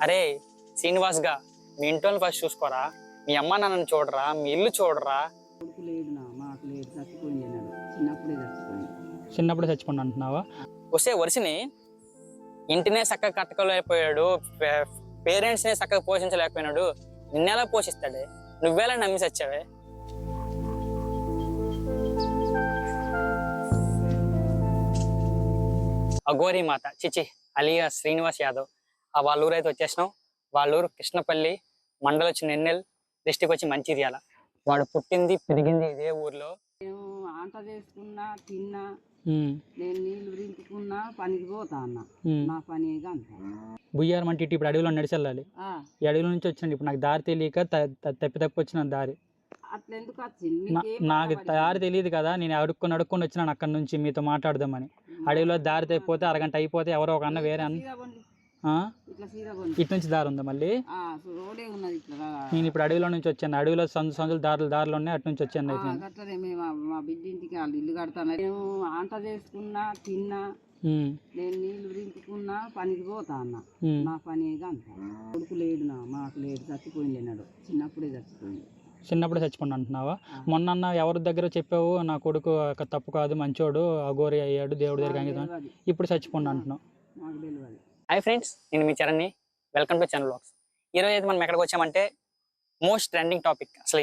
అరే శ్రీనివాస్ గా మీ ఇంట్లో ఫస్ట్ చూసుకోరా, మీ అమ్మ నాన్నని చూడరా, మీ ఇల్లు చూడరా. కొడుకు లేడు మాకు లేదు, చచ్చిపోయింది నాడు, చిన్నప్పుడే చచ్చిపోయింది. చిన్నప్పుడే చచ్చిపోండి అంటున్నావా? వస్తే వరుసని ఇంటినే చక్కగా కట్టుకోలేకపోయాడు, పేరెంట్స్నే చక్కగా పోషించలేకపోయినాడు, నిన్నెలా పోషిస్తాడే? నువ్వేలా నమ్మి చచ్చావే? అఘోరి మాత చిచి అలియా శ్రీనివాస్ యాదవ్ వాళ్ళ ఊరు అయితే వచ్చేసినాం. వాళ్ళ ఊరు కృష్ణపల్లి, మండలం వచ్చి నెన్నెల్, డిస్టిక్ వచ్చి మంచిర్యాల. వాడు పుట్టింది పెరిగింది ఇదే ఊర్లో. నేను ఆంట చేసుకున్నా, తిన్నా, నేను నీళ్లు రింపుకున్నా, పనికి పోతా అన్న, నా పని అంత బుయ్యారం అంటే ఇప్పుడు అడవిలో నడిచి వెళ్ళాలి. ఈ అడవిలో నుంచి వచ్చినండి, ఇప్పుడు నాకు దారి తెలియక తప్పి వచ్చిన దారి. అట్లా ఎందుకు వచ్చింది? నాకు దారి తెలియదు కదా, నేను అడుక్కొని వచ్చినాను అక్కడ నుంచి మీతో మాట్లాడదామని. అడవిలో దారి తప్పిపోతే అరగంట అయిపోతే ఎవరో ఒక అన్న వేరే అన్న ఇటు నుంచి దారి ఉందా మళ్ళీ? నేను ఇప్పుడు అడవిలో నుంచి వచ్చాను, అడవిలో సందులు దారులు ఉన్నాయి, అటు నుంచి వచ్చాను. అయితే మా బిడ్డ ఇంటికి వాళ్ళు ఇల్లు కడతాను, నేను ఆంట చేసుకున్నా, తిన్నా, నేను నీళ్లు రింపుకున్నా, పనికి పోతా అన్న, నా పని అంత కొడుకు లేడు మాకు లేదు, చచ్చిపోయింది నాడు, చిన్నప్పుడే చచ్చిపోయింది. చిన్నప్పుడే చచ్చిపోండి అంటున్నావా? మొన్న ఎవరి దగ్గర చెప్పావు నా కొడుకు తప్పు కాదు, మంచోడు, అఘోరి అయ్యాడు, దేవుడి దగ్గర అంకితం, ఇప్పుడు చచ్చిపోండి అంటున్నావు. హాయ్ ఫ్రెండ్స్, నేను మీ చరణ్ని, వెల్కమ్ టు ఛానల్ వ్లాగ్స్. ఈరోజు అయితే మనం ఎక్కడికి వచ్చామంటే మోస్ట్ ట్రెండింగ్ టాపిక్, అసలు